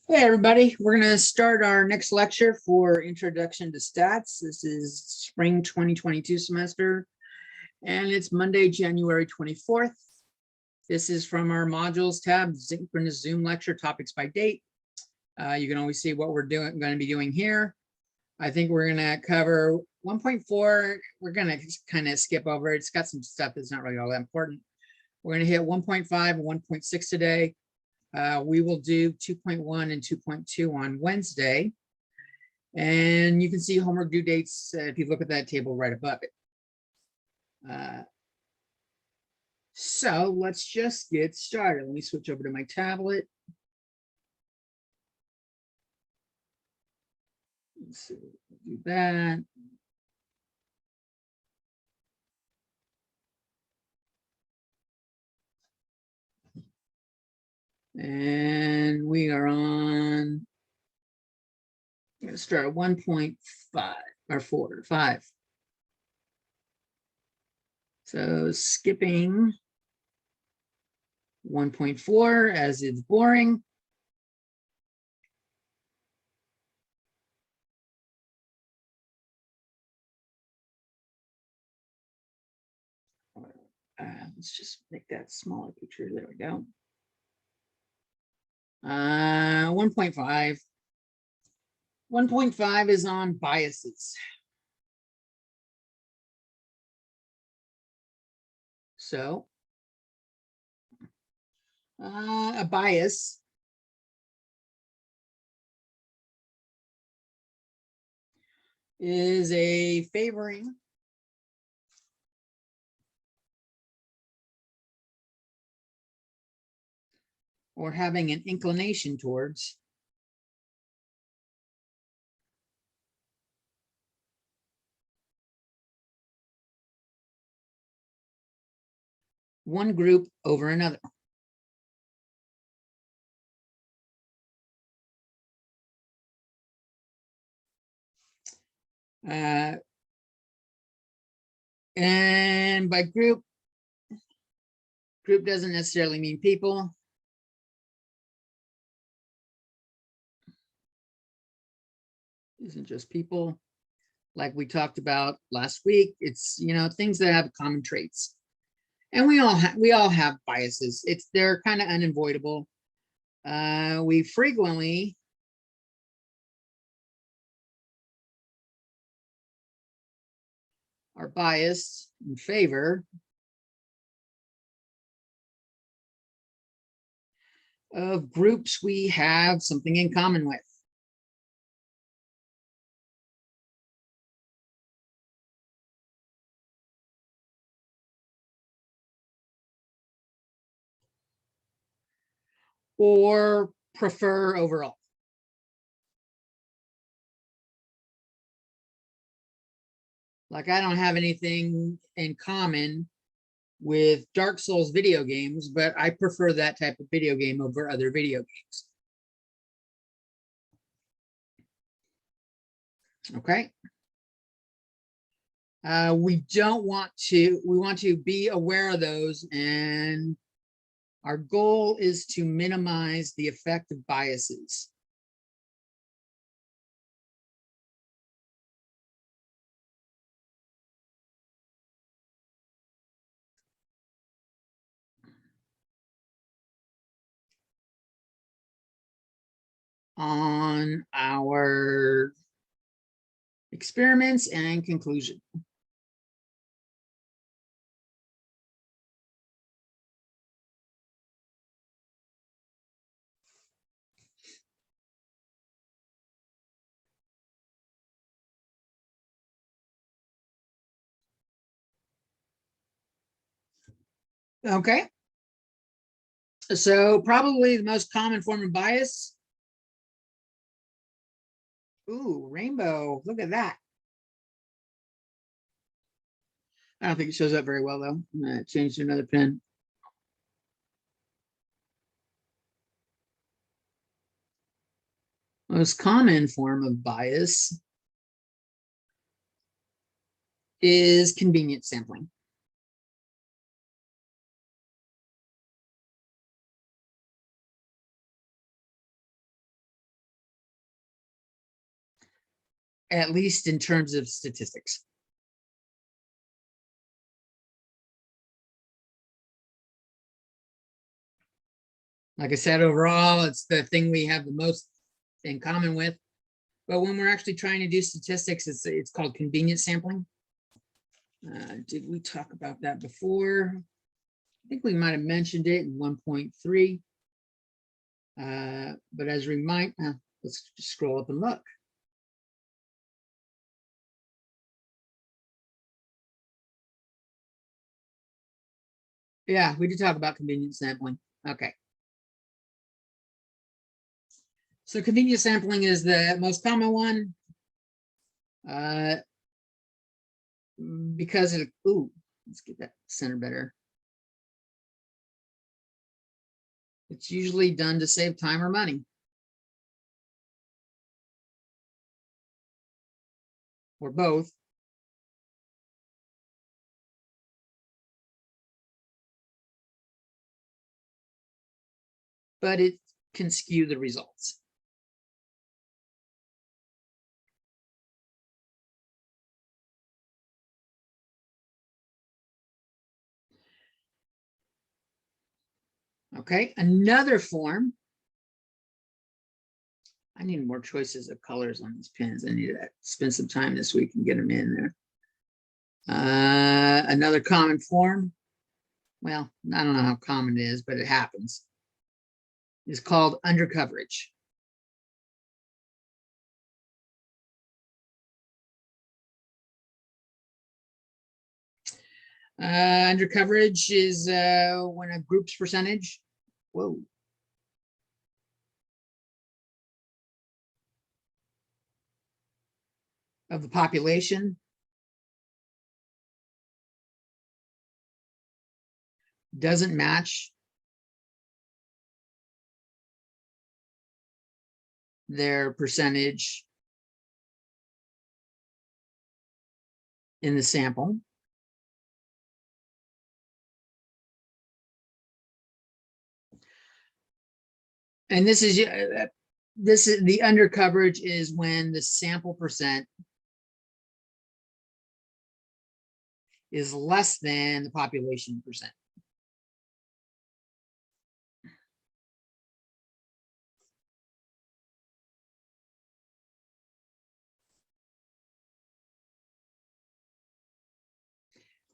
Hey everybody, we're going to start our next lecture for Introduction to Stats. This is spring 2022 semester, and it's Monday, January 24th. This is from our modules tab, synchronous Zoom lecture, topics by date. You can always see what we're going to be doing here. I think we're going to cover 1.4. We're going to kind of skip over it. It's got some stuff that's not really all that important. We're going to hit 1.5 and 1.6 today. We will do 2.1 and 2.2 on Wednesday. And you can see homework due dates if you look at that table right above it. So let's just get started. Let me switch over to my tablet. Let's see, do that. And we are on, I'm going to start at 1.5 or 5. So skipping 1.4 as it's boring. Let's just make that smaller picture. There we go. 1.5. 1.5 is on biases. So a bias is a favoring or having an inclination towards one group over another. And by group doesn't necessarily mean people. Isn't just people. Like we talked about last week, it's, you know, things that have common traits. And we all have biases. They're kind of unavoidable. We frequently are biased in favor of groups we have something in common with. Or prefer overall. Like I don't have anything in common with Dark Souls video games, but I prefer that type of video game over other video games. Okay. We want to be aware of those, and our goal is to minimize the effect of biases. On our experiments and conclusion. Okay. So probably the most common form of bias. Ooh, rainbow. Look at that. I don't think it shows up very well, though. I'm going to change to another pen. Most common form of bias is convenience sampling. at least in terms of statistics. Like I said, overall, it's the thing we have the most in common with. But when we're actually trying to do statistics, it's called convenience sampling. Did we talk about that before? I think we might have mentioned it in 1.3. But as a reminder, let's just scroll up and look. Yeah, we did talk about convenience sampling. Okay. So convenience sampling is the most common one. Because it, let's get that center better. It's usually done to save time or money. Or both. But it can skew the results. Okay, another form. I need more choices of colors on these pens. I need to spend some time this week and get them in there. Another common form. Well, I don't know how common it is, but it happens. It's called undercoverage. Undercoverage is when a group's percentage, of the population doesn't match their percentage in the sample. And this is the undercoverage is when the sample percent is less than the population percent.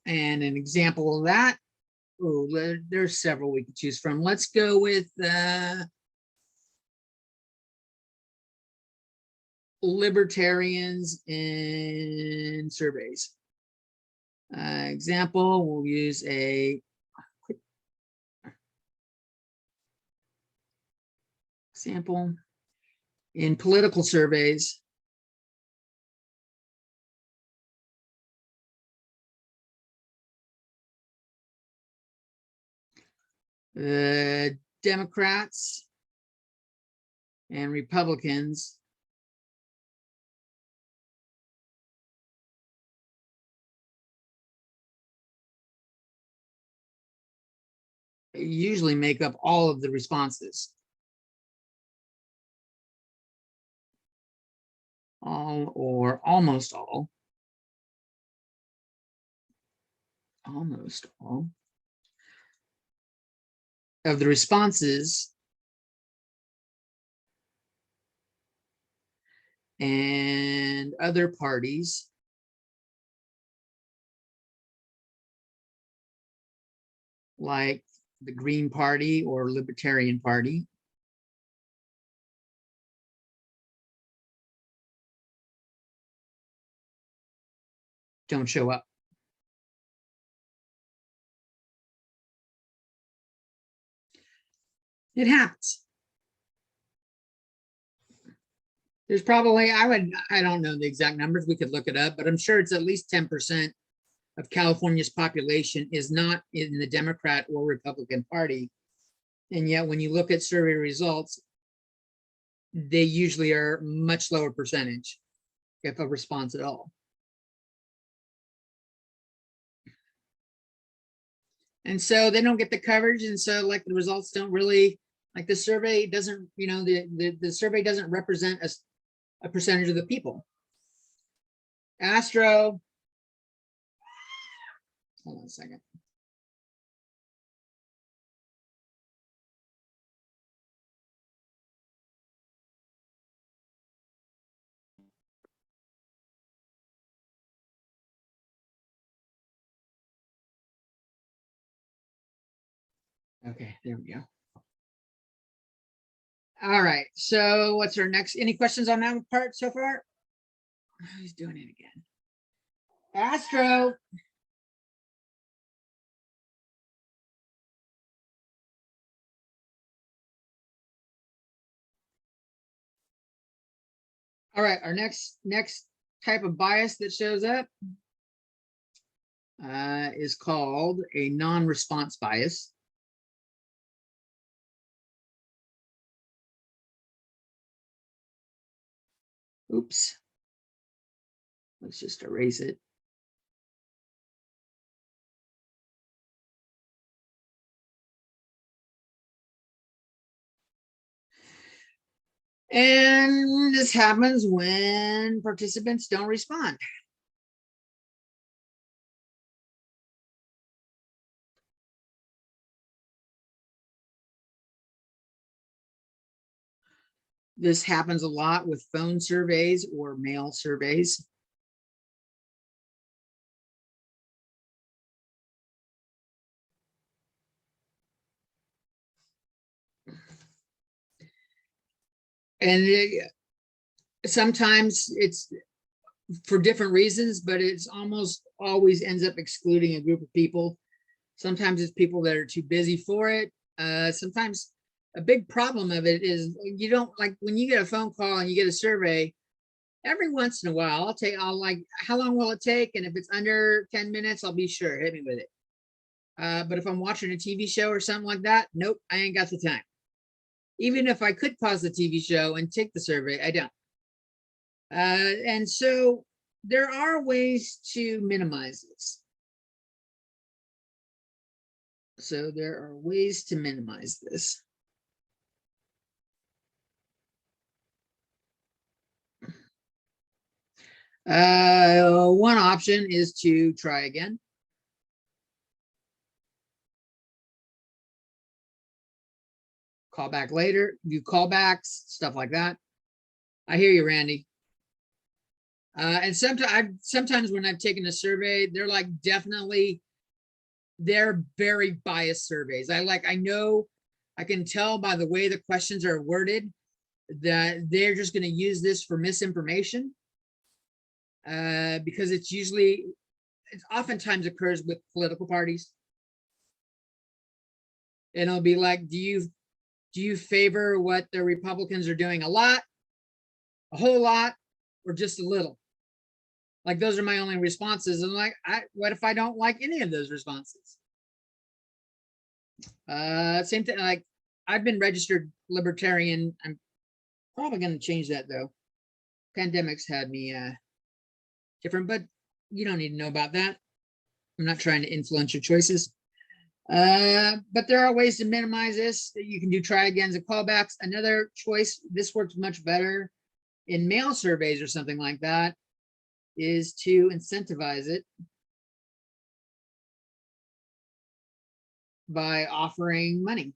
And an example of that, there's several we could choose from. Let's go with libertarians in surveys. Example, we'll use a example in political surveys. The Democrats and Republicans usually make up all of the responses. All or almost all. Almost all of the responses, and other parties like the Green Party or Libertarian Party don't show up. It happens. There's probably, I don't know the exact numbers, we could look it up, but I'm sure it's at least 10% of California's population is not in the Democrat or Republican Party. And yet when you look at survey results, they usually are much lower percentage, if a response at all. And so they don't get the coverage. And so like the results don't really, like the survey doesn't, the survey doesn't represent a percentage of the people. Astro. Hold on a second. Okay, there we go. All right, so what's our next? Any questions on that part so far? He's doing it again. Astro. All right, our next type of bias that shows up is called a non-response bias. Oops. Let's just erase it. And this happens when participants don't respond. This happens a lot with phone surveys or mail surveys. And sometimes it's for different reasons, but it's almost always ends up excluding a group of people. Sometimes it's people that are too busy for it. Sometimes a big problem of it is you don't like when you get a phone call and you get a survey. Every once in a while, I'll like, how long will it take? And if it's under 10 minutes, I'll be sure, hit me with it. But if I'm watching a TV show or something like that, nope, I ain't got the time. Even if I could pause the TV show and take the survey, I don't. And so there are ways to minimize this. So there are ways to minimize this. One option is to try again. Call back later, do callbacks, stuff like that. I hear you, Randy. And sometimes when I've taken a survey, they're like they're very biased surveys. I know, I can tell by the way the questions are worded that they're just going to use this for misinformation. Because it oftentimes occurs with political parties. And it'll be like, do you favor what the Republicans are doing a lot, a whole lot, or just a little? Like, those are my only responses. And like, what if I don't like any of those responses? Same thing, like I've been registered libertarian. I'm probably going to change that though. Pandemics had me different, but you don't need to know about that. I'm not trying to influence your choices. But there are ways to minimize this. You can do try agains and callbacks. Another choice, this works much better in mail surveys or something like that, is to incentivize it by offering money.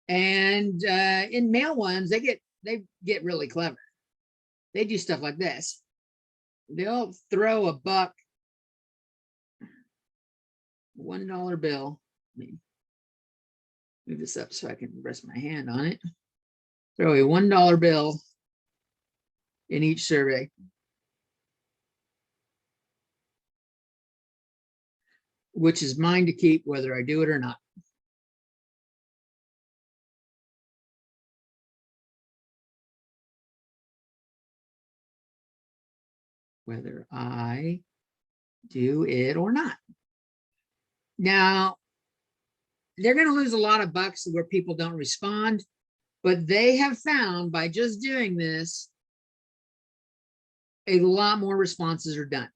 And in mail ones, they get really clever. They do stuff like this. They'll throw a buck, $1 bill. Let me move this up so I can rest my hand on it. Throw a $1 bill in each survey. Which is mine to keep whether I do it or not. Whether I do it or not. Now, they're going to lose a lot of bucks where people don't respond, but they have found by just doing this, a lot more responses are done.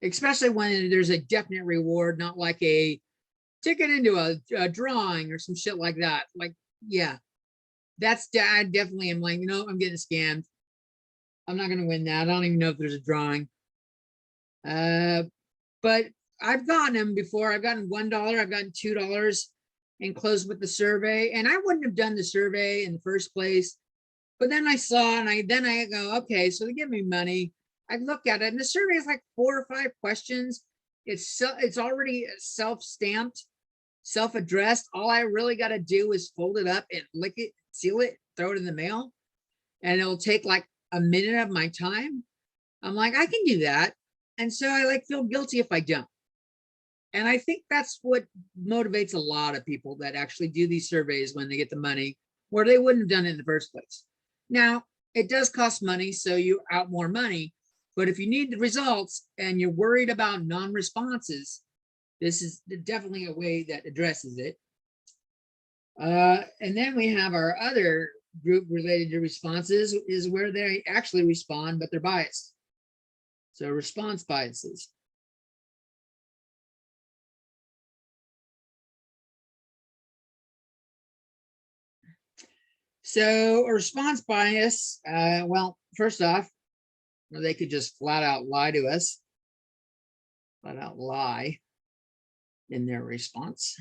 especially when there's a definite reward, not like a ticket into a drawing or some shit like that. Like, yeah, I definitely am like, I'm getting scammed. I'm not going to win that. I don't even know if there's a drawing. But I've gotten them before. I've gotten $1, I've gotten $2 and closed with the survey. And I wouldn't have done the survey in the first place. But then I saw, and I go, okay, so they give me money. I look at it, and the survey is like 4 or 5 questions. It's already self-stamped, self-addressed. All I really got to do is fold it up and lick it, seal it, throw it in the mail, and it'll take like a minute of my time. I'm like, I can do that. And so I like feel guilty if I don't. And I think that's what motivates a lot of people that actually do these surveys when they get the money, where they wouldn't have done it in the first place. Now, it does cost money, so you out more money. But if you need the results and you're worried about non-responses, this is definitely a way that addresses it. And then we have our other group related to responses is where they actually respond, but they're biased. So response biases. So a response bias, well, first off, they could just flat out lie to us, flat out lie in their response.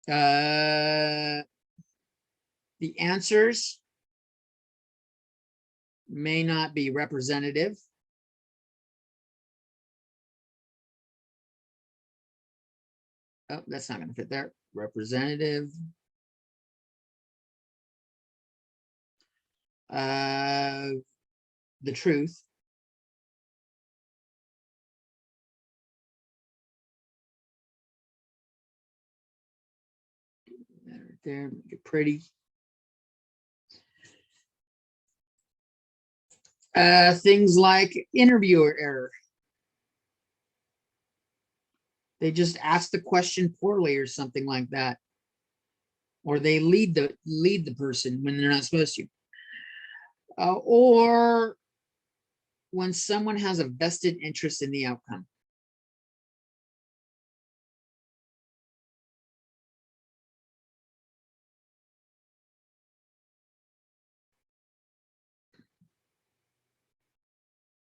The answers may not be representative. Oh, that's not going to fit there. Representative. The truth. There, make it pretty. Things like interviewer error. They just ask the question poorly or something like that. Or they lead the person when they're not supposed to. Or when someone has a vested interest in the outcome.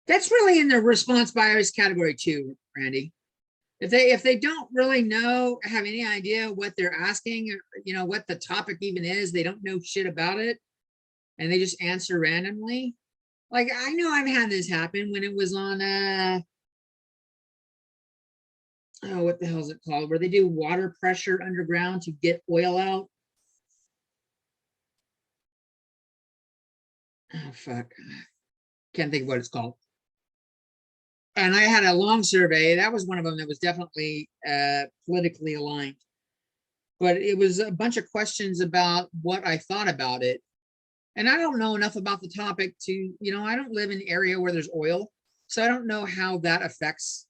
That's really in the response bias category too, Randy. If they don't really know, have any idea what they're asking, or what the topic even is, they don't know shit about it, and they just answer randomly. Like, I know I've had this happen when it was on oh, what the hell is it called? Where they do water pressure underground to get oil out. Oh, fuck. Can't think of what it's called. And I had a long survey. That was one of them that was definitely politically aligned. But it was a bunch of questions about what I thought about it. And I don't know enough about the topic to, I don't live in an area where there's oil. So I don't know how that affects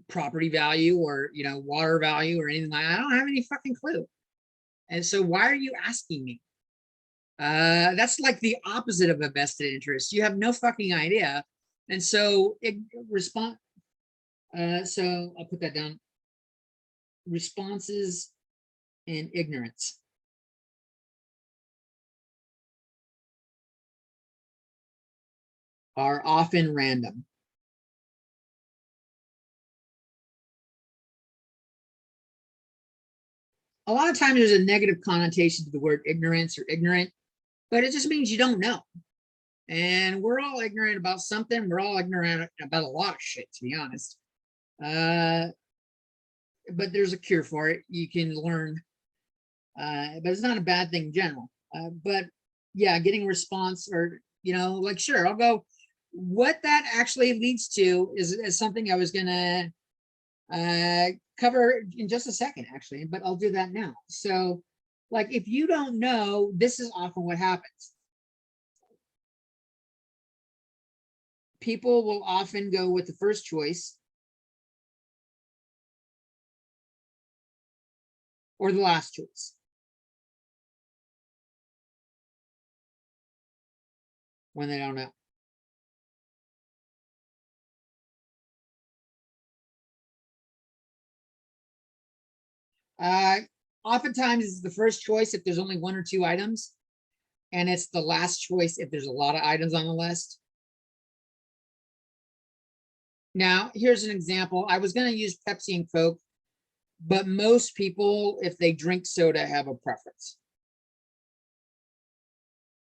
property value or, water value or anything like that. I don't have any fucking clue. And so why are you asking me? That's like the opposite of a vested interest. You have no fucking idea. And so so I'll put that down. Responses and ignorance are often random. A lot of times there's a negative connotation to the word ignorance or ignorant, but it just means you don't know. And we're all ignorant about something. We're all ignorant about a lot of shit, to be honest. But there's a cure for it. You can learn, but it's not a bad thing in general. But yeah, getting a response or, like, sure, I'll go. What that actually leads to is something I was going to cover in just a second, actually, but I'll do that now. So, like, if you don't know, this is often what happens. People will often go with the first choice or the last choice. when they don't know. Oftentimes it's the first choice if there's only one or two items, and it's the last choice if there's a lot of items on the list. Now, here's an example. I was going to use Pepsi and Coke, but most people, if they drink soda, have a preference.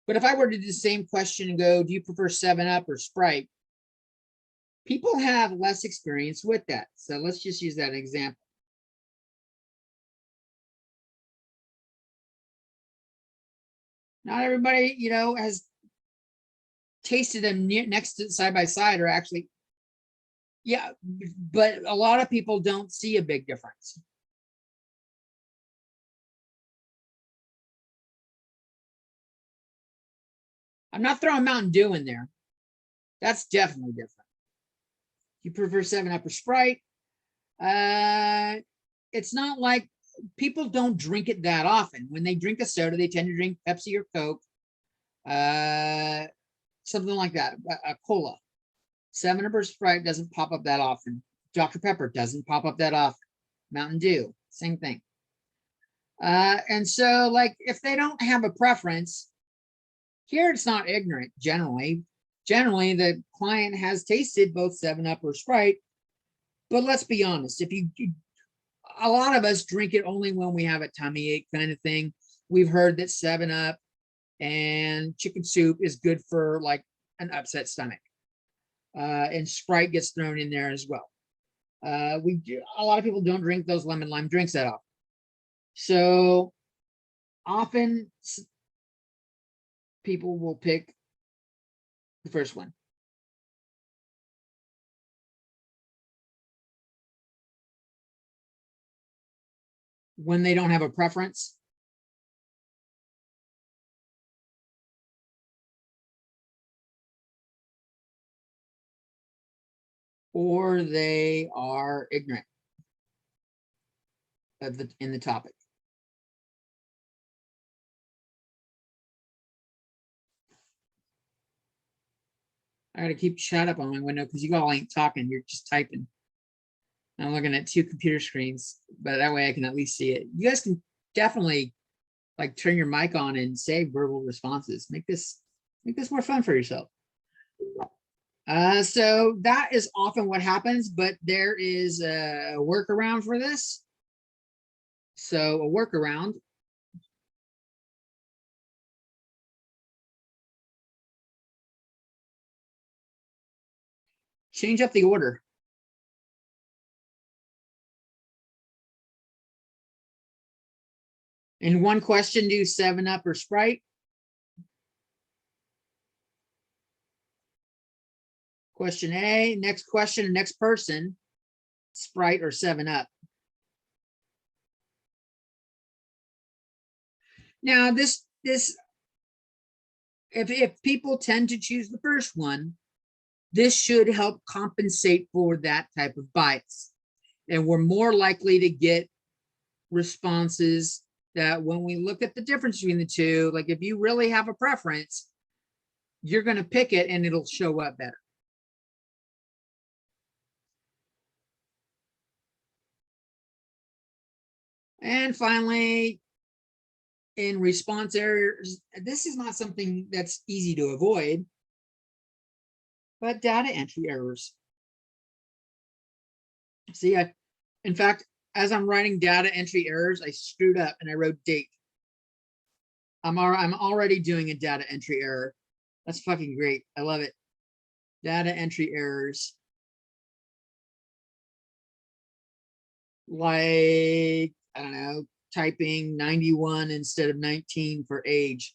But if I were to do the same question and go, do you prefer 7-Up or Sprite? People have less experience with that. So let's just use that example. Not everybody, has tasted them next to side by side, or actually, yeah, but a lot of people don't see a big difference. I'm not throwing Mountain Dew in there. That's definitely different. You prefer 7-Up or Sprite? It's not like people don't drink it that often. When they drink a soda, they tend to drink Pepsi or Coke, something like that, a cola. 7-Up or Sprite doesn't pop up that often. Dr. Pepper doesn't pop up that often. Mountain Dew, same thing. And so, like, if they don't have a preference, here it's not ignorant generally. Generally, the client has tasted both 7-Up or Sprite, but let's be honest, a lot of us drink it only when we have a tummy ache kind of thing. We've heard that 7-Up and chicken soup is good for like an upset stomach. And Sprite gets thrown in there as well. A lot of people don't drink those lemon lime drinks that often. So often people will pick the first one. When they don't have a preference. Or they are ignorant of in the topic. I gotta keep shut up on my window because you all ain't talking, you're just typing. I'm looking at two computer screens, but that way I can at least see it. You guys can definitely like turn your mic on and say verbal responses. Make this more fun for yourself. So that is often what happens, but there is a workaround for this. So a workaround. Change up the order. In one question, do 7-Up or Sprite. Question A, next question, next person, Sprite or 7-Up. Now this if people tend to choose the first one, this should help compensate for that type of bias. And we're more likely to get responses that when we look at the difference between the two, like if you really have a preference, you're going to pick it and it'll show up better. And finally, in response errors, this is not something that's easy to avoid, but data entry errors. See, in fact, as I'm writing data entry errors, I screwed up and I wrote date. I'm already doing a data entry error. That's fucking great. I love it. Data entry errors. Like, I don't know, typing 91 instead of 19 for age.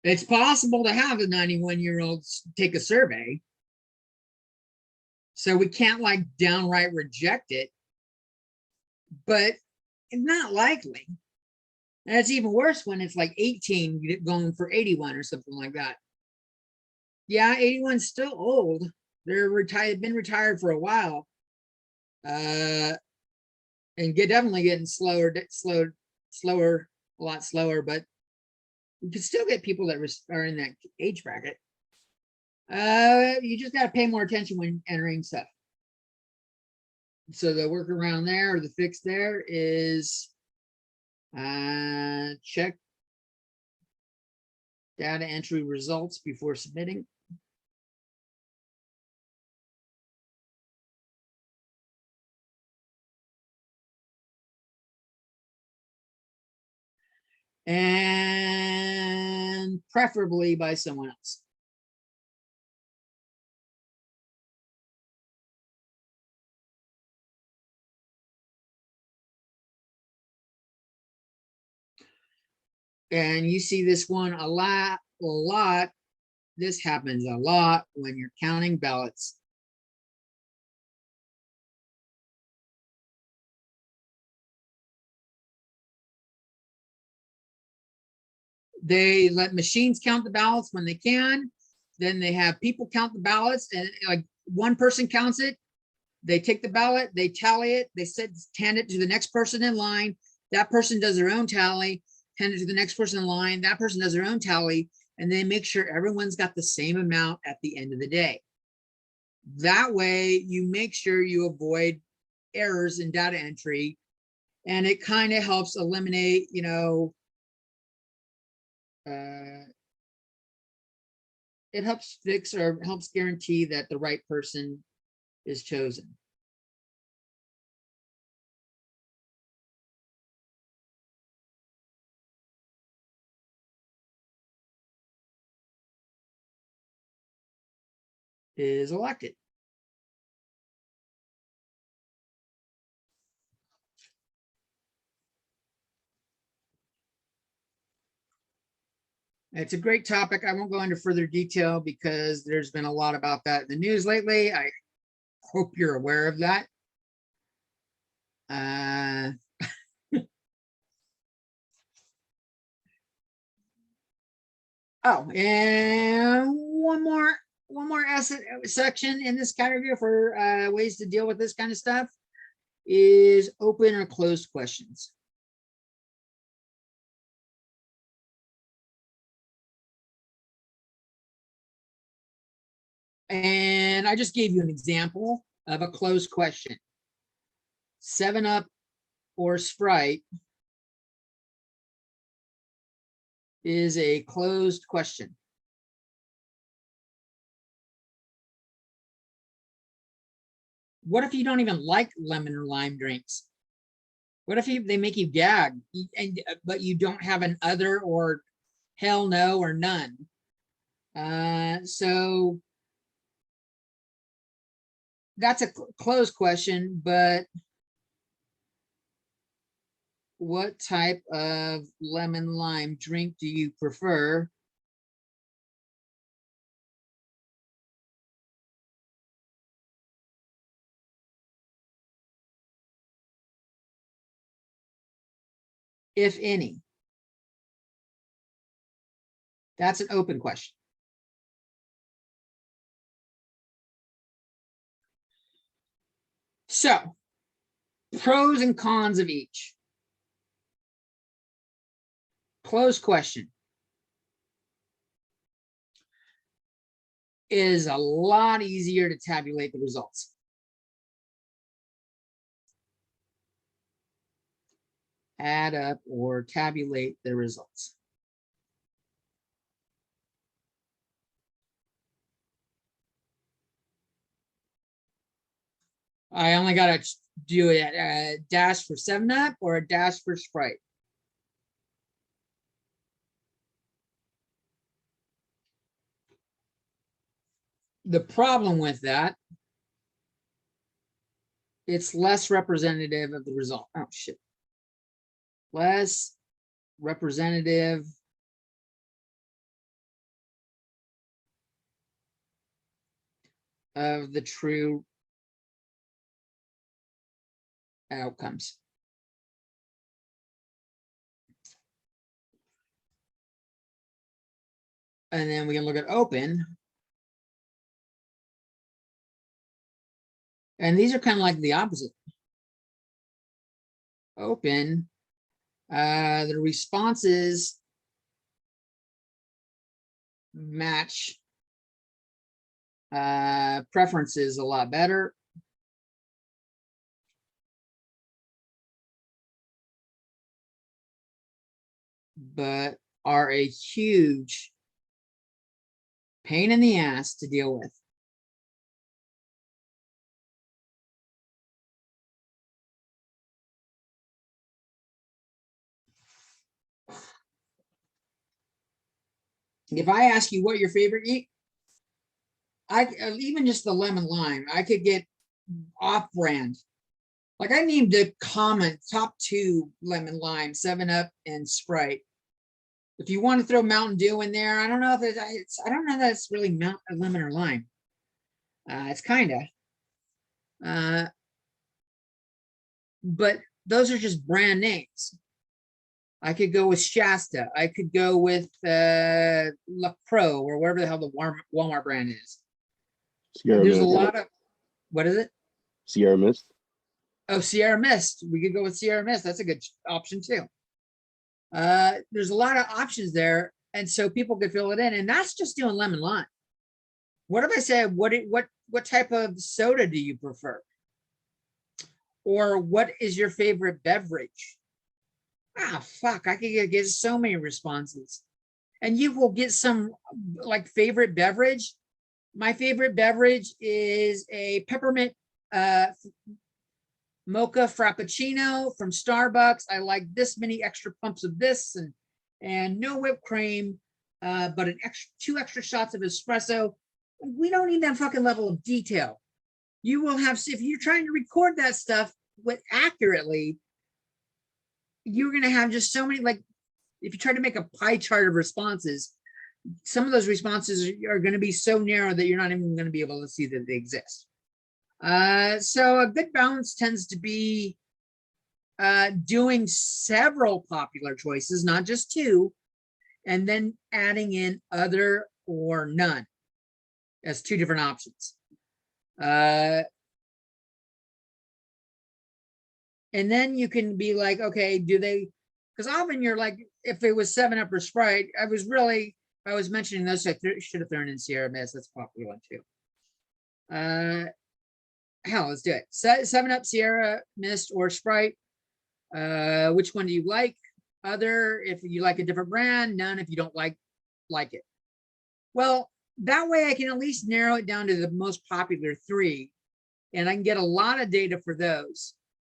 It's possible to have a 91-year-old take a survey. So we can't like downright reject it, but it's not likely. And it's even worse when it's like 18 going for 81 or something like that. Yeah, 81's still old. They're retired, been retired for a while. and definitely getting slower, a lot slower, but you can still get people that are in that age bracket. You just got to pay more attention when entering stuff. So the workaround there, or the fix there, is check data entry results before submitting. And preferably by someone else. And you see this one a lot. This happens a lot when you're counting ballots. They let machines count the ballots when they can. Then they have people count the ballots, and like one person counts it. They take the ballot, they tally it, they hand it to the next person in line. That person does their own tally, hand it to the next person in line. That person does their own tally, and they make sure everyone's got the same amount at the end of the day. That way, you make sure you avoid errors in data entry, and it kind of helps eliminate, it helps fix or helps guarantee that the right person is chosen. Is elected. It's a great topic. I won't go into further detail because there's been a lot about that in the news lately. I hope you're aware of that. Oh, and one more asset section in this category for ways to deal with this kind of stuff is open or closed questions. And I just gave you an example of a closed question. 7-Up or Sprite is a closed question. What if you don't even like lemon or lime drinks? What if they make you gag, but you don't have an other or hell no or none? So that's a closed question, but what type of lemon lime drink do you prefer? If any. That's an open question. So, pros and cons of each. Closed question is a lot easier to tabulate the results. Add up or tabulate the results. I only got to do a dash for 7-Up or a dash for Sprite. The problem with that, it's less representative of the result. Oh, shit. Less representative of the true outcomes. And then we can look at open. And these are kind of like the opposite. open, the responses match preferences a lot better. But are a huge pain in the ass to deal with. If I ask you what your favorite eat, even just the lemon lime, I could get off-brand. Like I named the common top 2 lemon lime, 7-Up and Sprite. If you want to throw Mountain Dew in there, I don't know if it's I don't know that it's really lemon or lime. It's kind of, but those are just brand names. I could go with Shasta. I could go with La Croix or whatever the hell the Walmart brand is. There's a lot of, what is it? Sierra Mist. Oh, Sierra Mist. We could go with Sierra Mist. That's a good option too. There's a lot of options there, and so people could fill it in, and that's just doing lemon lime. What if I said, what type of soda do you prefer? Or what is your favorite beverage? Ah, fuck, I could get so many responses. And you will get some like favorite beverage. My favorite beverage is a peppermint mocha frappuccino from Starbucks. I like this many extra pumps of this and no whipped cream, but 2 extra shots of espresso. We don't need that fucking level of detail. You will have, if you're trying to record that stuff accurately, you're going to have just so many, like if you try to make a pie chart of responses, some of those responses are going to be so narrow that you're not even going to be able to see that they exist. So a good balance tends to be doing several popular choices, not just 2, and then adding in other or none as 2 different options. And then you can be like, okay, do they, because often you're like, if it was 7-Up or Sprite, I was mentioning those, I should have thrown in Sierra Mist. That's a popular one too. Hell, let's do it. 7-Up, Sierra Mist, or Sprite. Which one do you like? Other, if you like a different brand. None, if you don't like it. Well, that way I can at least narrow it down to the most popular 3, and I can get a lot of data for those.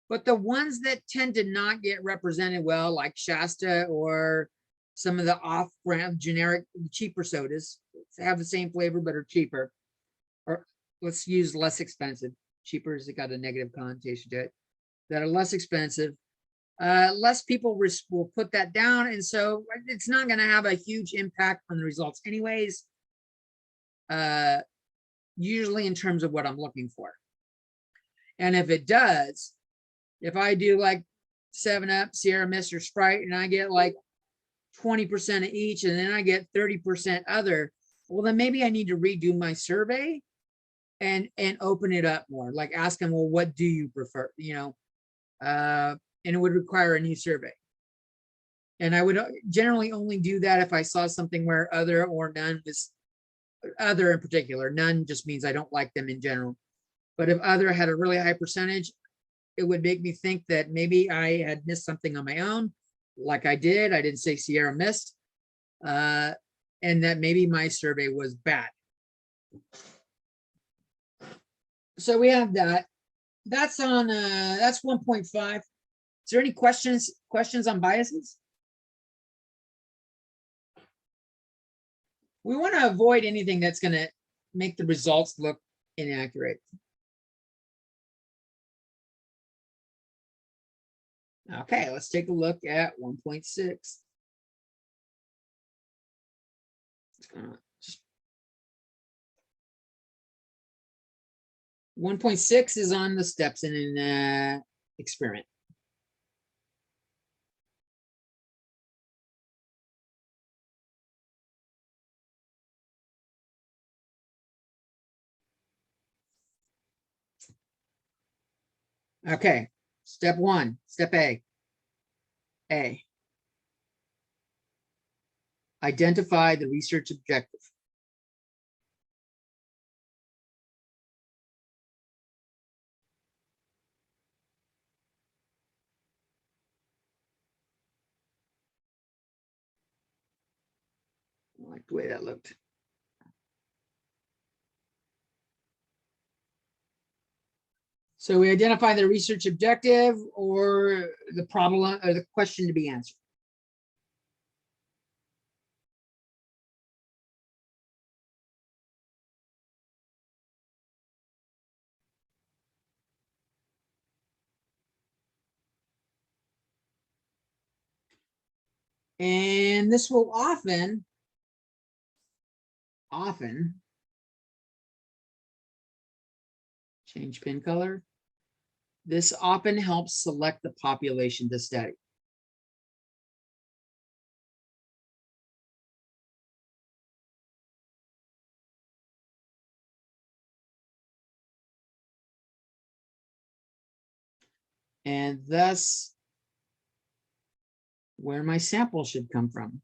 But the ones that tend to not get represented well, like Shasta or some of the off-brand generic cheaper sodas, have the same flavor but are cheaper, or let's use less expensive. Cheaper has got a negative connotation to it. That are less expensive. Less people will put that down, and so it's not going to have a huge impact on the results anyways, usually in terms of what I'm looking for. And if it does, if I do like 7-Up, Sierra Mist, or Sprite, and I get like 20% of each, and then I get 30% other, well, then maybe I need to redo my survey and open it up more, like ask them, well, what do you prefer? And it would require a new survey. And I would generally only do that if I saw something where other or none was, other in particular, none just means I don't like them in general. But if other had a really high percentage, it would make me think that maybe I had missed something on my own, like I did. I didn't say Sierra Mist, and that maybe my survey was bad. So we have that. That's on, that's 1.5. Is there any questions on biases? We want to avoid anything that's going to make the results look inaccurate. Okay, let's take a look at 1.6. 1.6 is on the steps in an experiment. Okay, step 1, step A. A, identify the research objective. I like the way that looked. So we identify the research objective or the problem or the question to be answered. And this will often change pin color. This often helps select the population to study. And thus, where my sample should come from.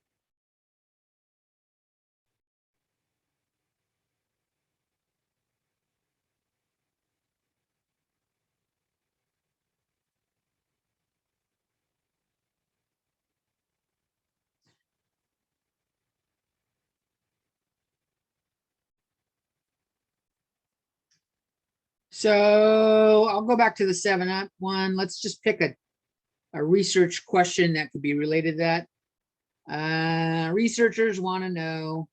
So I'll go back to the 7-up one. Let's just pick a research question that could be related to that. Researchers want to know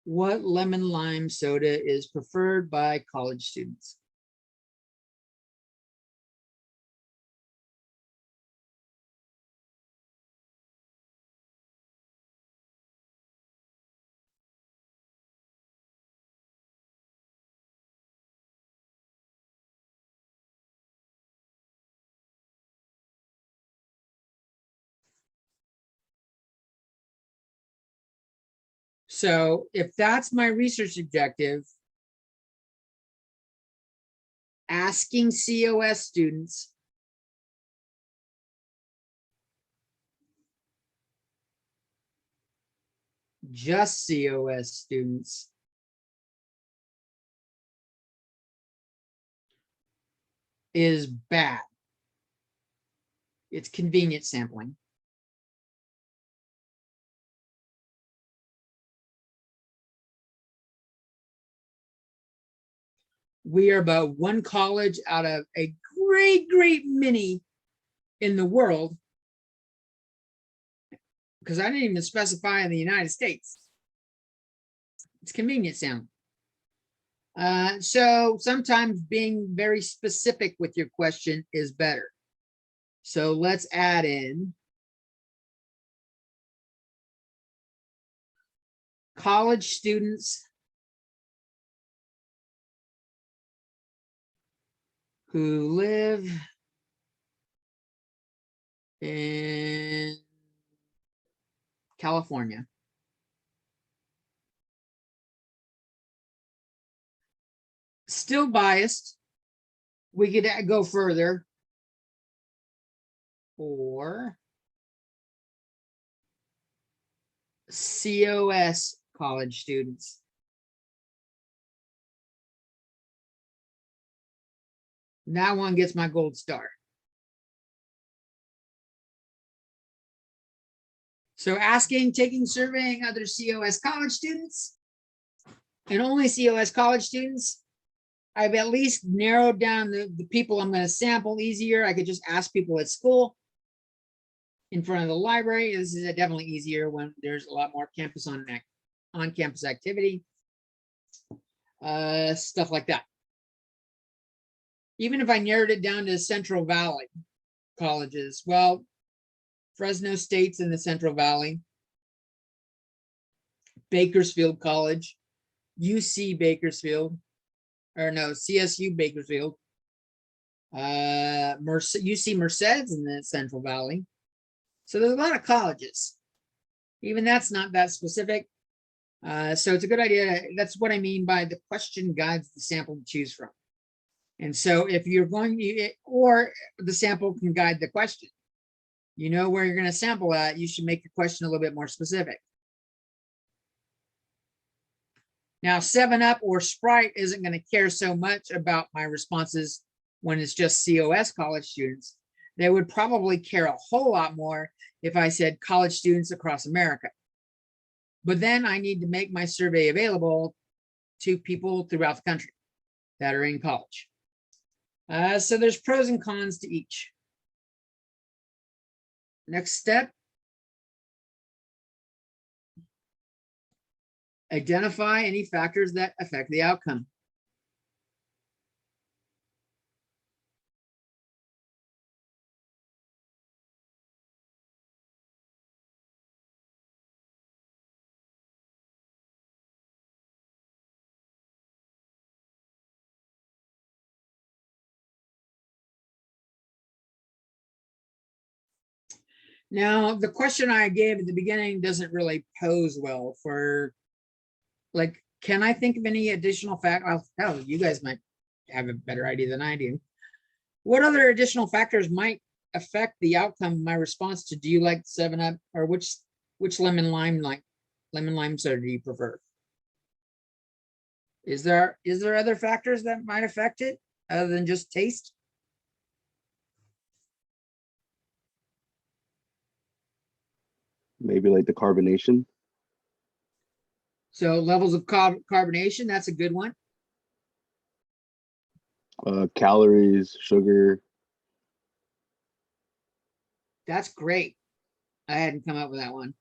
what lemon lime soda is preferred by college students. So if that's my research objective, asking COS students just COS students is bad. It's convenient sampling. We are about one college out of a great many in the world, because I didn't even specify in the United States. It's convenient sound. So sometimes being very specific with your question is better. So let's add in college students who live in California. Still biased. We could go further. Or COS college students. That one gets my gold star. So asking, taking, surveying other COS college students and only COS college students. I've at least narrowed down the people I'm going to sample easier. I could just ask people at school in front of the library. This is definitely easier when there's a lot more campus on-campus activity, stuff like that. Even if I narrowed it down to Central Valley colleges, well, Fresno State's in the Central Valley, Bakersfield College, UC Bakersfield, or no, CSU Bakersfield, UC Merced's in the Central Valley. So there's a lot of colleges. Even that's not that specific. So it's a good idea. That's what I mean by the question guides the sample to choose from. And so if you're going to, or the sample can guide the question, you know where you're going to sample at, you should make your question a little bit more specific. Now, 7-Up or Sprite isn't going to care so much about my responses when it's just COS college students. They would probably care a whole lot more if I said college students across America. But then I need to make my survey available to people throughout the country that are in college. So there's pros and cons to each. Next step, identify any factors that affect the outcome. Now, the question I gave at the beginning doesn't really pose well for, like, can I think of any additional factors? Hell, you guys might have a better idea than I do. What other additional factors might affect the outcome of my response to do you like 7-Up, or which lemon lime soda do you prefer? Is there other factors that might affect it other than just taste? Maybe like the carbonation. So levels of carbonation, that's a good one. Calories, sugar. That's great. I hadn't come up with that one,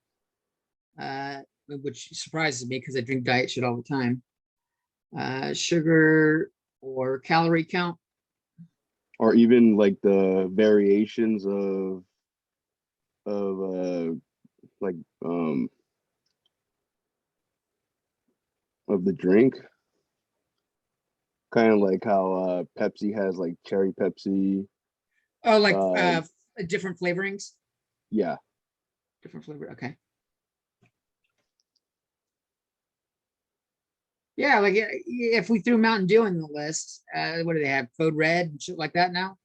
which surprises me because I drink diet shit all the time. Sugar or calorie count. Or even like the variations of like of the drink. Kind of like how Pepsi has like cherry Pepsi. Oh, like Um, different flavorings. yeah. Different flavor. Okay. Yeah, like if we threw Mountain Dew in the list, what do they have? Code Red and shit like that now?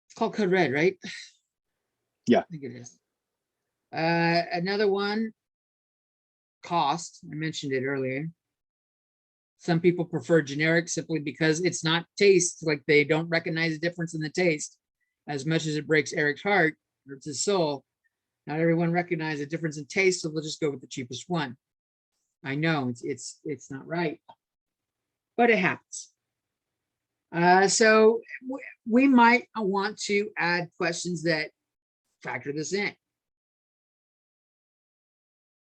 It's called Code Red, right? Yeah. I think it is. Another one, cost. I mentioned it earlier. Some people prefer generic simply because it's not taste, like they don't recognize the difference in the taste. As much as it breaks Eric's heart, hurts his soul, not everyone recognizes the difference in taste, so they'll just go with the cheapest one. I know it's not right, but it happens. So we might want to add questions that factor this in.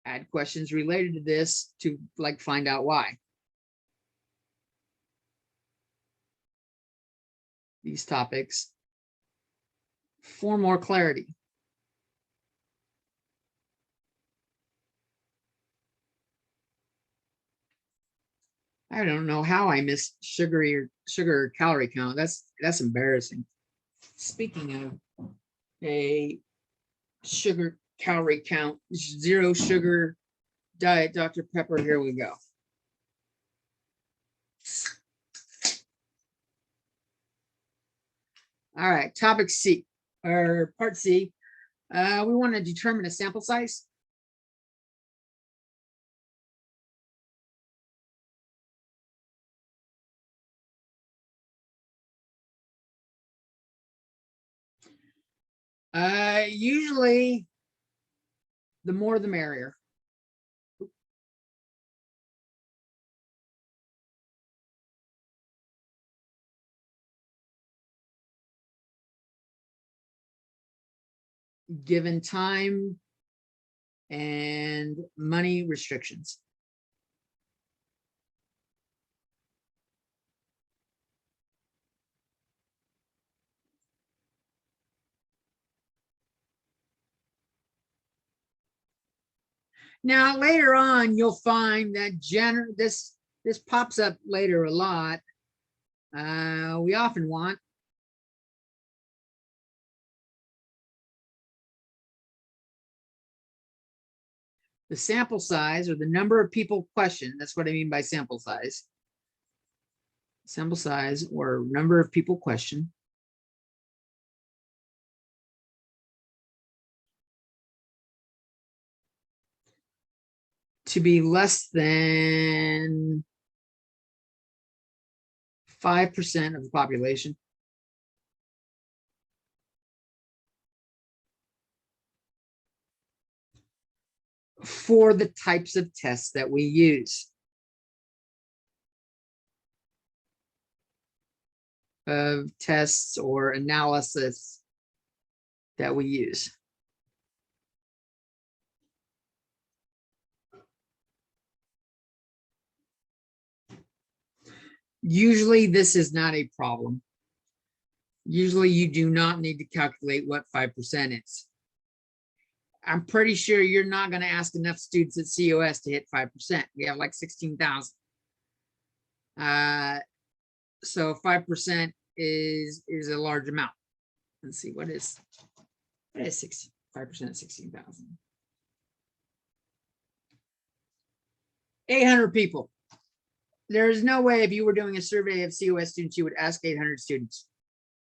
Add questions related to this to like find out why. These topics for more clarity. I don't know how I missed sugar calorie count. That's embarrassing. Speaking of a sugar calorie count, zero sugar diet Dr. Pepper, here we go. All right, topic C, or part C. We want to determine a sample size. Usually the more the merrier. Given time and money restrictions. Now, later on, you'll find that this pops up later a lot. We often want The sample size, or the number of people questioned, that's what I mean by sample size. Sample size or number of people questioned. To be less than 5% of the population. For the types of tests that we use. Of tests or analysis that we use. Usually this is not a problem. Usually you do not need to calculate what 5% is. I'm pretty sure you're not going to ask enough students at COS to hit 5%. We have like 16,000. So 5% is a large amount. Let's see, what is 5% of 16,000? 800 people. There is no way if you were doing a survey of COS students, you would ask 800 students.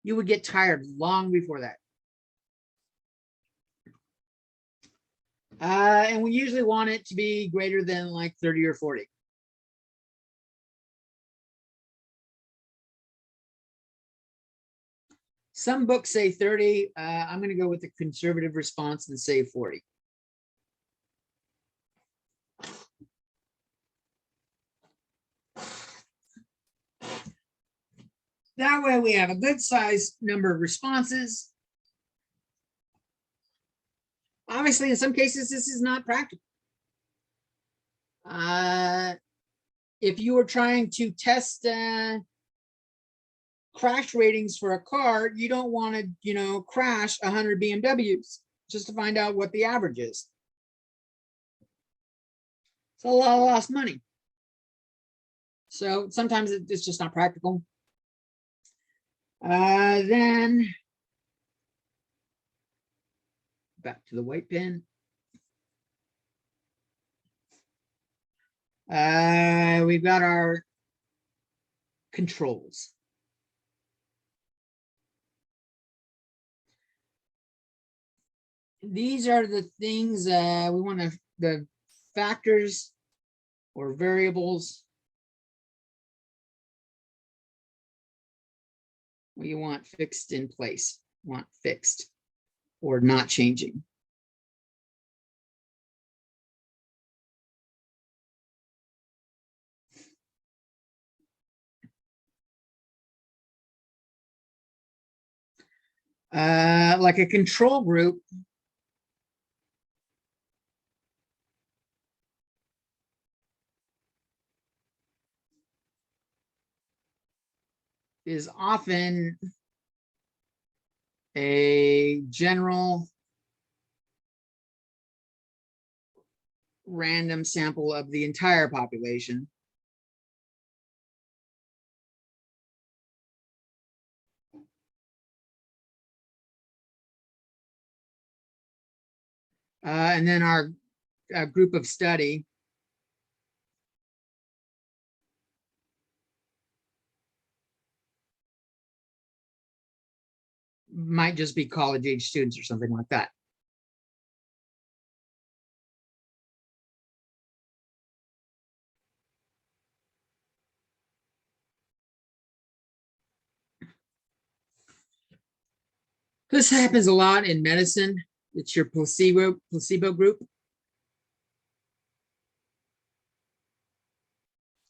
You would get tired long before that. And we usually want it to be greater than like 30 or 40. Some books say 30. I'm going to go with the conservative response and say 40. That way we have a good size number of responses. Obviously, in some cases, this is not practical. If you were trying to test crash ratings for a car, you don't want to, crash 100 BMWs just to find out what the average is. It's a lot of lost money. So sometimes it's just not practical. Then back to the white pen. We've got our controls. These are the things we want to, the factors or variables we want fixed in place, want fixed or not changing. Like a control group is often a general random sample of the entire population. And then our group of study might just be college age students or something like that. This happens a lot in medicine. It's your placebo group.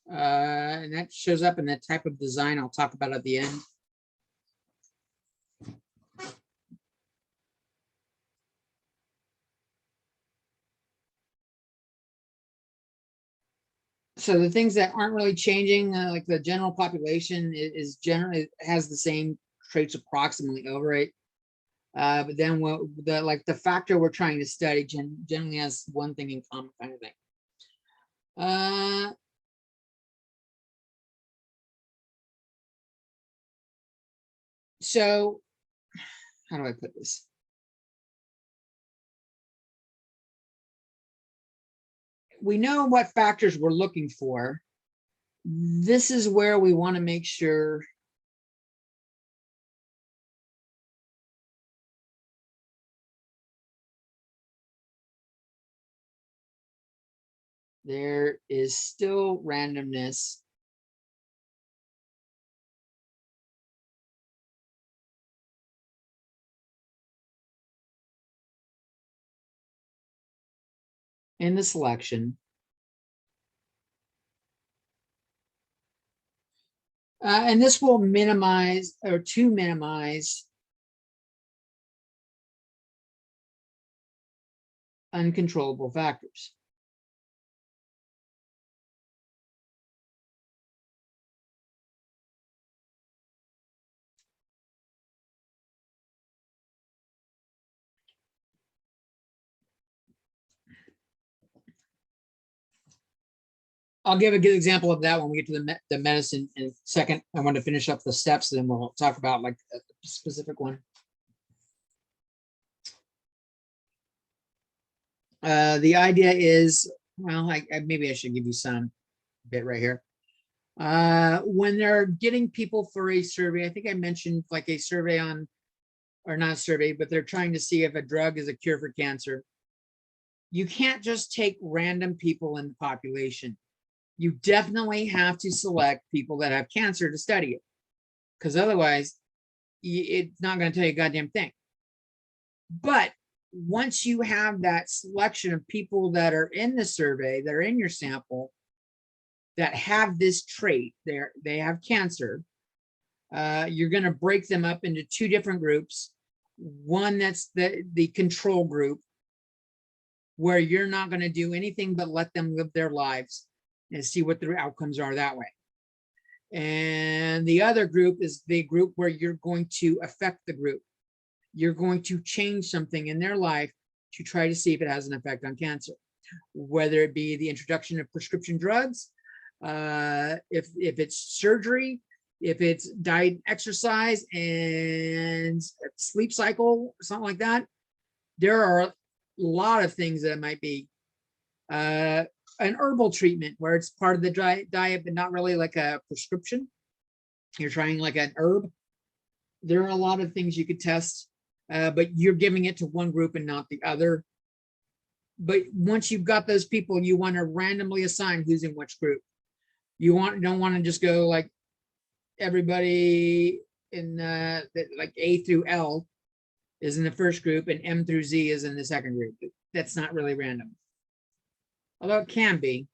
And that shows up in that type of design I'll talk about at the end. So the things that aren't really changing, like the general population is generally has the same traits approximately over it. But then what the factor we're trying to study generally has one thing in common, kind of thing. So how do I put this? we know what factors we're looking for. This is where we want to make sure there is still randomness in the selection. And this will minimize, or to minimize, uncontrollable factors. I'll give a good example of that when we get to the medicine in a second. I want to finish up the steps, and then we'll talk about like a specific one. The idea is, well, maybe I should give you some bit right here. When they're getting people for a survey, I think I mentioned like a survey on, or not a survey, but they're trying to see if a drug is a cure for cancer. You can't just take random people in the population. You definitely have to select people that have cancer to study it, because otherwise it's not going to tell you a goddamn thing. But once you have that selection of people that are in the survey, that are in your sample, that have this trait, they have cancer, you're going to break them up into two different groups. One that's the control group, where you're not going to do anything but let them live their lives and see what their outcomes are that way. And the other group is the group where you're going to affect the group. You're going to change something in their life to try to see if it has an effect on cancer, whether it be the introduction of prescription drugs, if it's surgery, if it's diet, exercise, and sleep cycle, something like that. There are a lot of things that it might be. An herbal treatment where it's part of the diet, but not really like a prescription. You're trying like an herb. There are a lot of things you could test, but you're giving it to one group and not the other. But once you've got those people, you want to randomly assign who's in which group. You don't want to just go like everybody in like A through L is in the first group and M through Z is in the second group. That's not really random. Although it can be,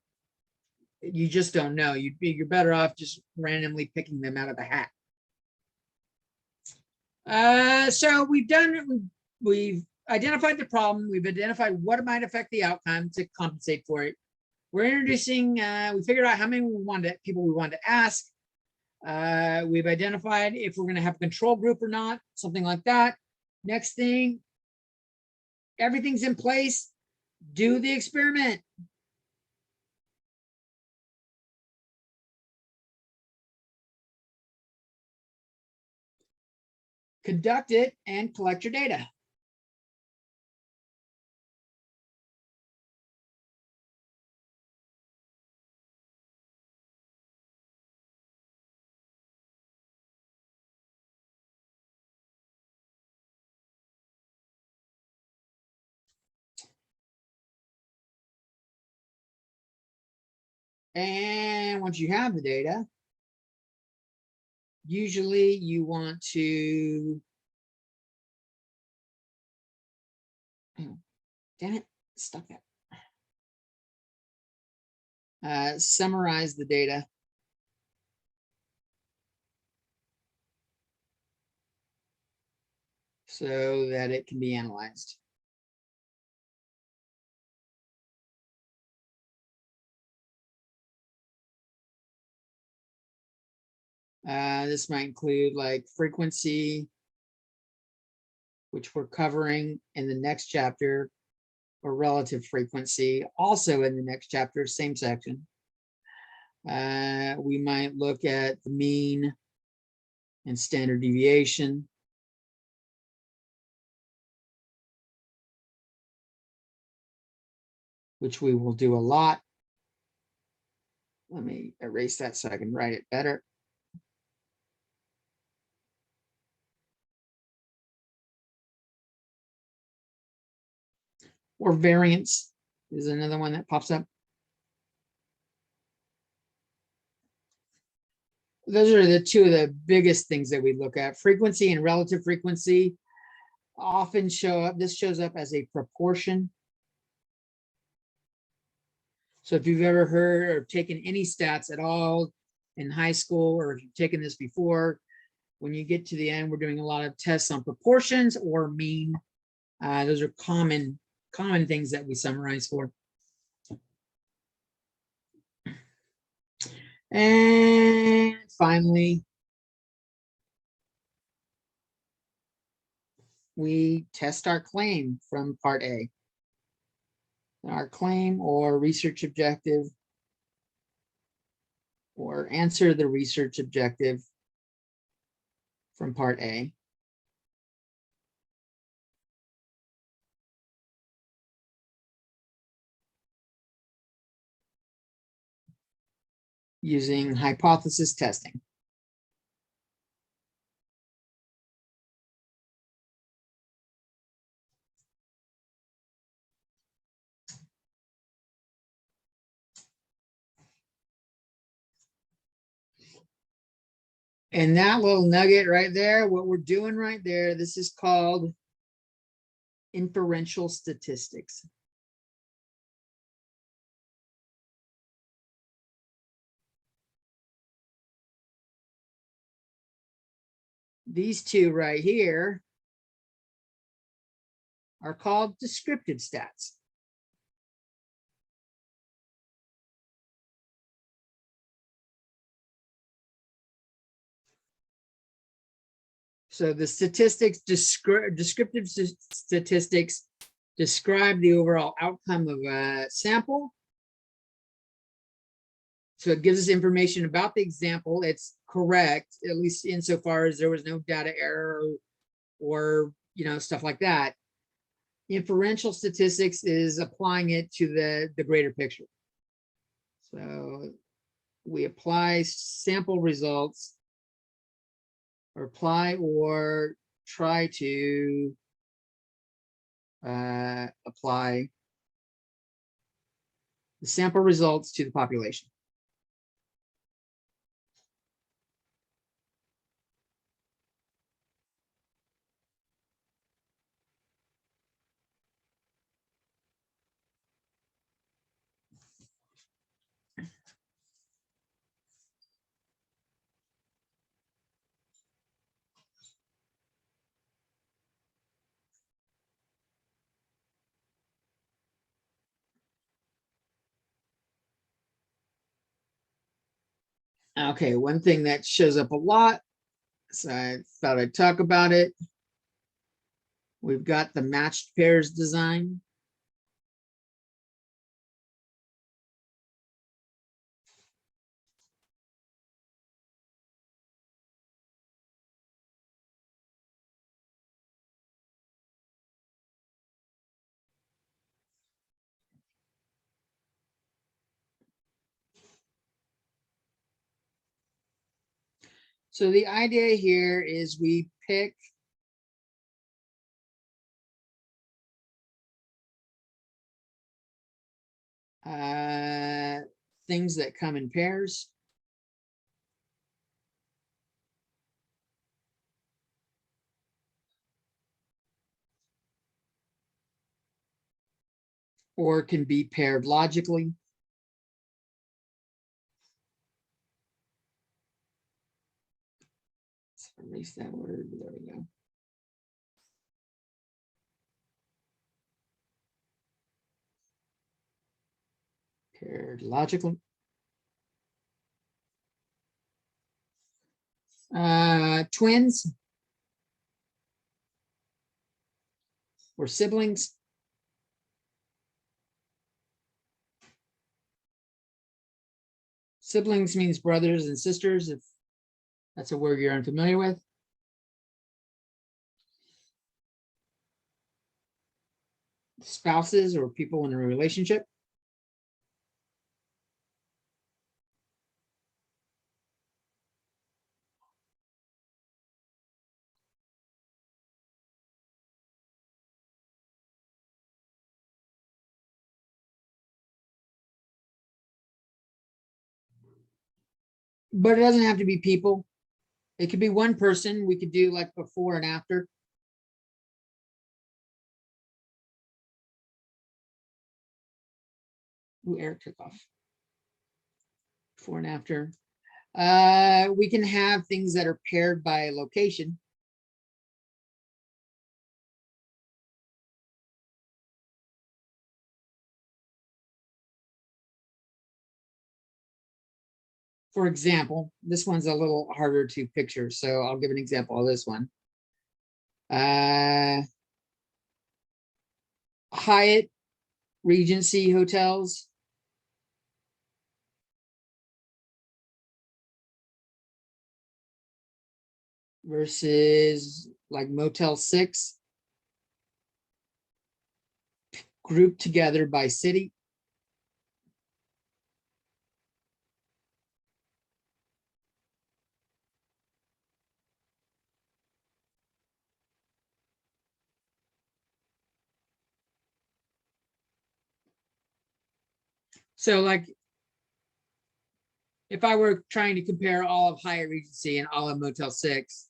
you just don't know. You're better off just randomly picking them out of the hat. So we've identified the problem. We've identified what might affect the outcome to compensate for it. We're introducing, we figured out how many people we wanted to ask. We've identified if we're going to have a control group or not, something like that. Next thing, everything's in place. Do the experiment. Conduct it and collect your data. And once you have the data, usually you want to, oh, damn it, stop it. Summarize the data. So that it can be analyzed. This might include like frequency, which we're covering in the next chapter, or relative frequency, also in the next chapter, same section. We might look at the mean and standard deviation. which we will do a lot. Let me erase that so I can write it better. Or variance is another one that pops up. Those are the two of the biggest things that we look at. Frequency and relative frequency often show up. This shows up as a proportion. So if you've ever heard or taken any stats at all in high school, or if you've taken this before, when you get to the end, we're doing a lot of tests on proportions or mean. Those are common things that we summarize for. And finally, we test our claim from part A. Our claim or research objective, or answer the research objective from part A. Using hypothesis testing. And that little nugget right there, what we're doing right there, this is called inferential statistics. These two right here are called descriptive stats. So the statistics, descriptive statistics describe the overall outcome of a sample. So it gives us information about the example. It's correct, at least insofar as there was no data error or stuff like that. Inferential statistics is applying it to the greater picture. So we apply sample results, or apply or try to apply the sample results to the population. Okay, one thing that shows up a lot, so I thought I'd talk about it. We've got the matched pairs design. So the idea here is we pick things that come in pairs. Or can be paired logically. Let's erase that word. There we go. Paired logically. Twins or siblings. Siblings means brothers and sisters, if that's a word you're unfamiliar with. Spouses or people in a relationship. But it doesn't have to be people. It could be one person. We could do like before and after. Ooh, Eric took off. Before and after. We can have things that are paired by location. For example, this one's a little harder to picture, so I'll give an example of this one. Hyatt Regency hotels versus like Motel 6, grouped together by city. So like if I were trying to compare all of Hyatt Regency and all of Motel 6,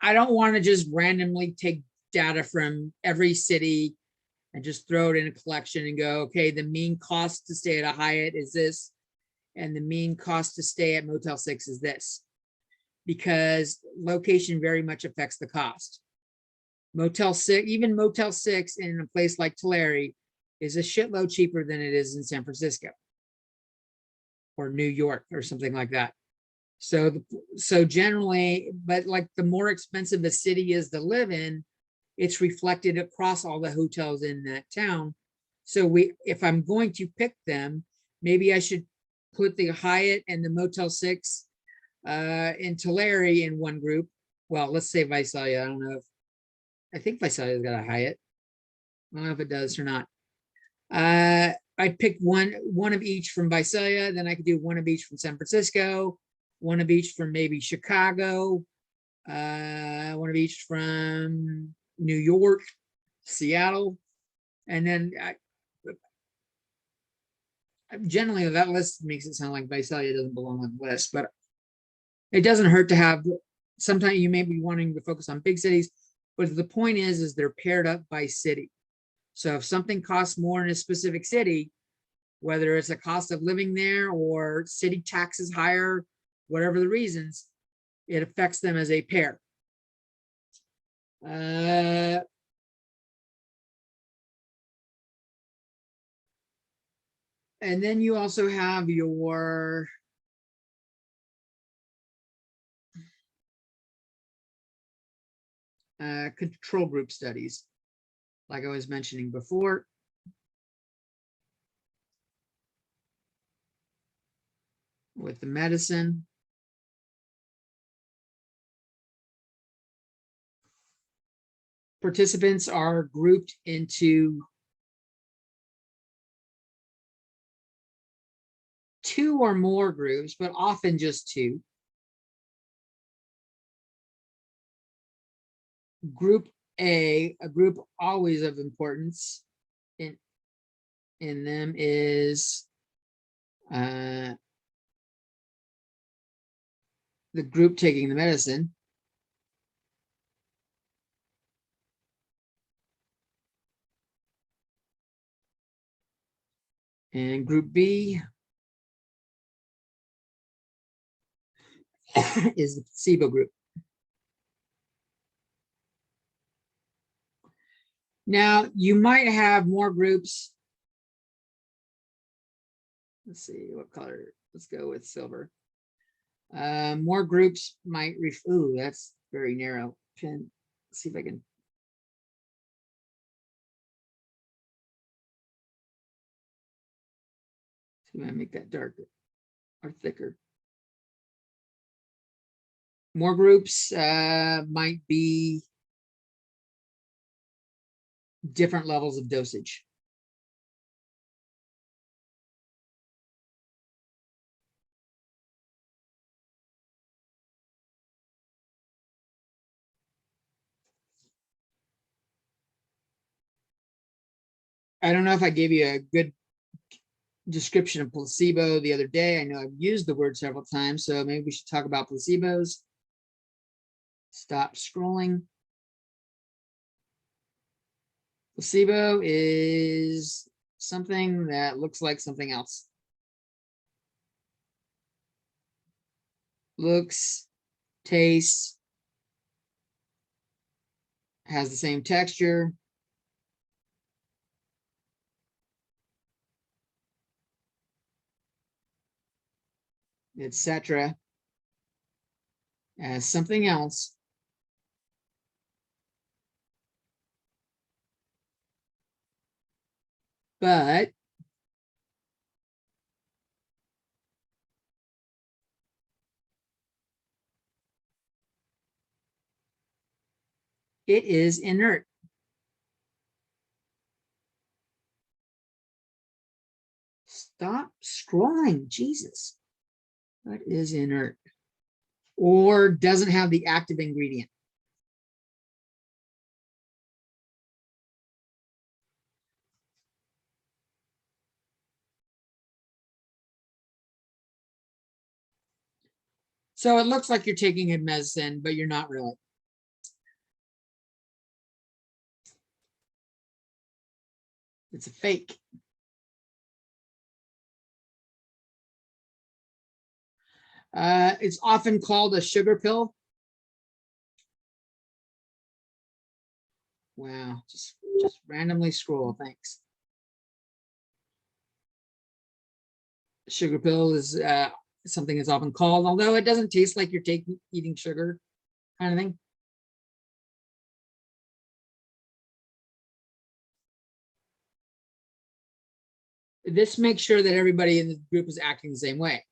I don't want to just randomly take data from every city and just throw it in a collection and go, okay, the mean cost to stay at a Hyatt is this, and the mean cost to stay at Motel 6 is this, because location very much affects the cost. Motel 6, even Motel 6 in a place like Tulare is a shitload cheaper than it is in San Francisco or New York or something like that. So generally, but like the more expensive the city is to live in, it's reflected across all the hotels in that town. So if I'm going to pick them, maybe I should put the Hyatt and the Motel 6 in Tulare in one group. Well, let's say Visalia. I don't know if, I think Visalia's got a Hyatt. I don't know if it does or not. I'd pick one of each from Visalia, then I could do one of each from San Francisco, one of each from maybe Chicago, one of each from New York, Seattle, and then generally that list makes it sound like Visalia doesn't belong on the list, but it doesn't hurt to have. Sometimes you may be wanting to focus on big cities, but the point is they're paired up by city. So if something costs more in a specific city, whether it's a cost of living there or city taxes higher, whatever the reasons, it affects them as a pair. And then you also have your control group studies, like I was mentioning before. With the medicine. Participants are grouped into 2 or more groups, but often just 2. Group A group always of importance in them is the group taking the medicine. And group B is the placebo group. Now, you might have more groups. Let's see what color. Let's go with silver. More groups might. Ooh, that's very narrow. Let's see if I can. See if I make that darker or thicker. More groups might be different levels of dosage. I don't know if I gave you a good description of placebo the other day. I know I've used the word several times, so maybe we should talk about placebos. Stop scrolling. Placebo is something that looks like something else. Looks, tastes, has the same texture. Etc. as something else. But it is inert. Stop scrolling, Jesus. What is inert? Or doesn't have the active ingredient. So it looks like you're taking a medicine, but you're not really. It's a fake. It's often called a sugar pill. Wow, just randomly scroll, thanks. Sugar pill is something that's often called, although it doesn't taste like you're eating sugar kind of thing. This makes sure that everybody in the group is acting the same way.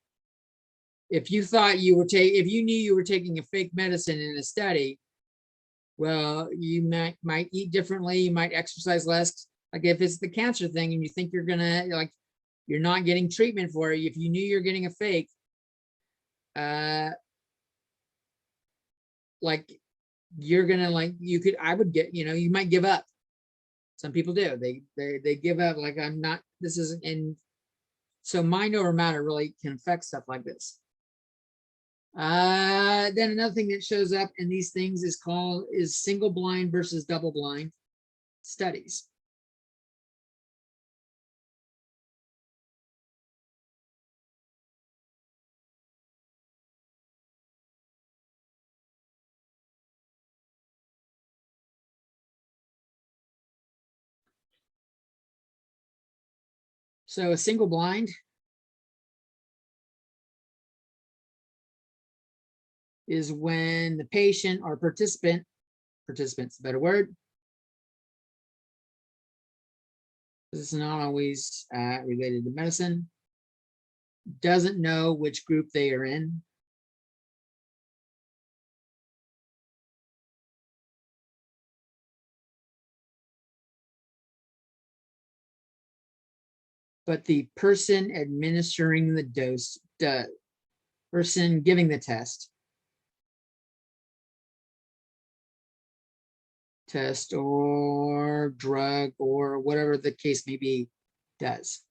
If you thought you were if you knew you were taking a fake medicine in a study, well, you might eat differently, you might exercise less. Like if it's the cancer thing and you think you're gonna, like, you're not getting treatment for it, if you knew you're getting a fake, like you're gonna, like, I would get, you might give up. Some people do. They give up, like, I'm not, this isn't in. So mind over matter really can affect stuff like this. Then another thing that shows up in these things is single blind versus double blind studies. So a single blind is when the patient or participant's a better word, this is not always related to medicine, doesn't know which group they are in. But the person administering the dose, the person giving the test or drug or whatever the case may be, does.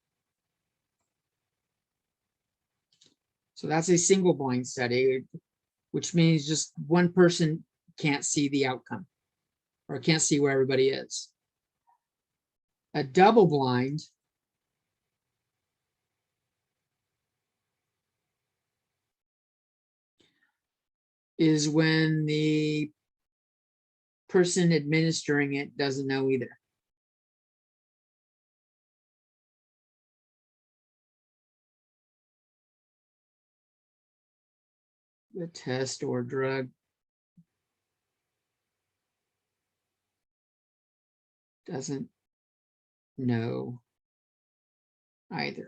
So that's a single blind study, which means just one person can't see the outcome or can't see where everybody is. A double blind is when the person administering it doesn't know either. The test or drug doesn't know either.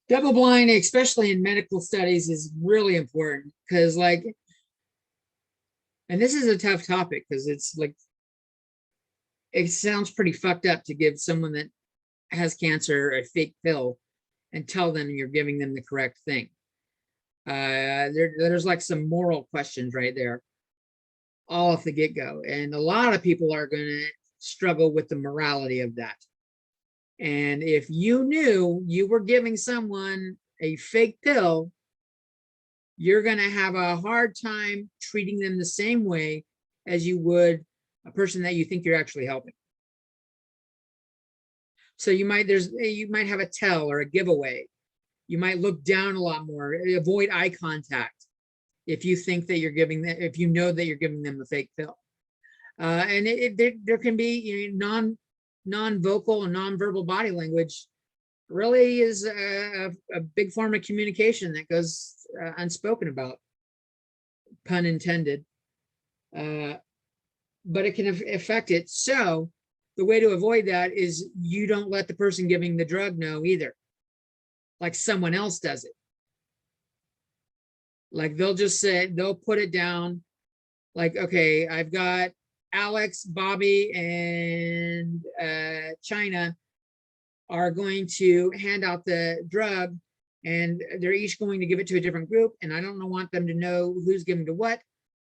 Double blind, especially in medical studies, is really important because, like, and this is a tough topic because it's like, it sounds pretty fucked up to give someone that has cancer a fake pill and tell them you're giving them the correct thing. There's like some moral questions right there. all off the get-go. And a lot of people are going to struggle with the morality of that. And if you knew you were giving someone a fake pill, you're going to have a hard time treating them the same way as you would a person that you think you're actually helping. So you might have a tell or a giveaway. You might look down a lot more, avoid eye contact if you think that you're giving them, if you know that you're giving them a fake pill. And there can be non-vocal and non-verbal body language really is a big form of communication that goes unspoken about, pun intended. But it can affect it. So the way to avoid that is you don't let the person giving the drug know either. Like someone else does it. Like they'll just say, they'll put it down like, okay, I've got Alex, Bobby, and China are going to hand out the drug, and they're each going to give it to a different group, and I don't want them to know who's giving to what.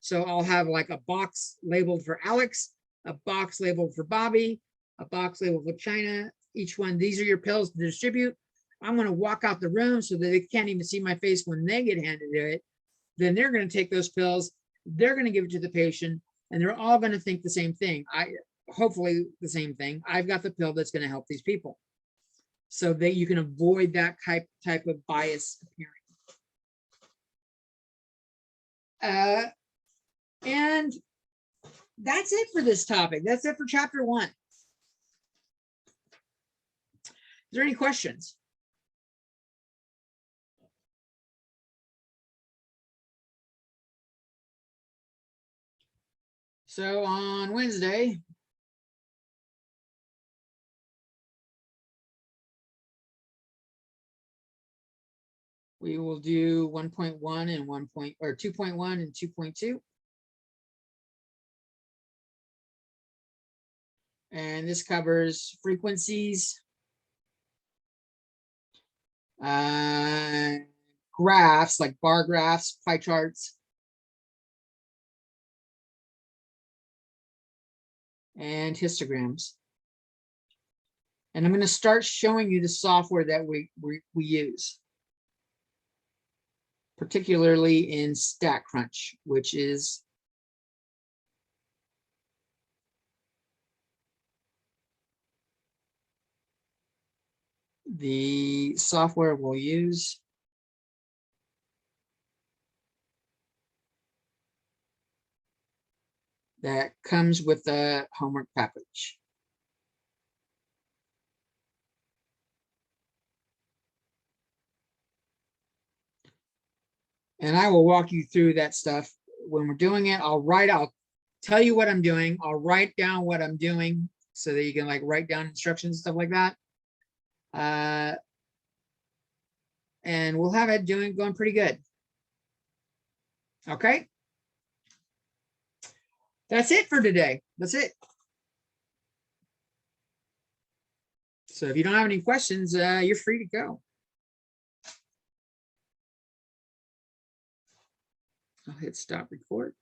So I'll have like a box labeled for Alex, a box labeled for Bobby, a box labeled for China. Each one, these are your pills to distribute. I'm going to walk out the room so that they can't even see my face when they get handed it. Then they're going to take those pills. They're going to give it to the patient, and they're all going to think the same thing. Hopefully the same thing. I've got the pill that's going to help these people, so that you can avoid that type of bias appearing. And that's it for this topic. That's it for chapter 1. Is there any questions? So on Wednesday, we will do 1.1 and 2.1 and 2.2. And this covers frequencies, graphs like bar graphs, pie charts, and histograms. And I'm going to start showing you the software that we use, particularly in StatCrunch, which is the software we'll use. That comes with the homework package. And I will walk you through that stuff when we're doing it. I'll tell you what I'm doing. I'll write down what I'm doing so that you can like write down instructions, stuff like that. And we'll have it going pretty good. Okay. That's it for today. That's it. So if you don't have any questions, you're free to go. I'll hit stop record.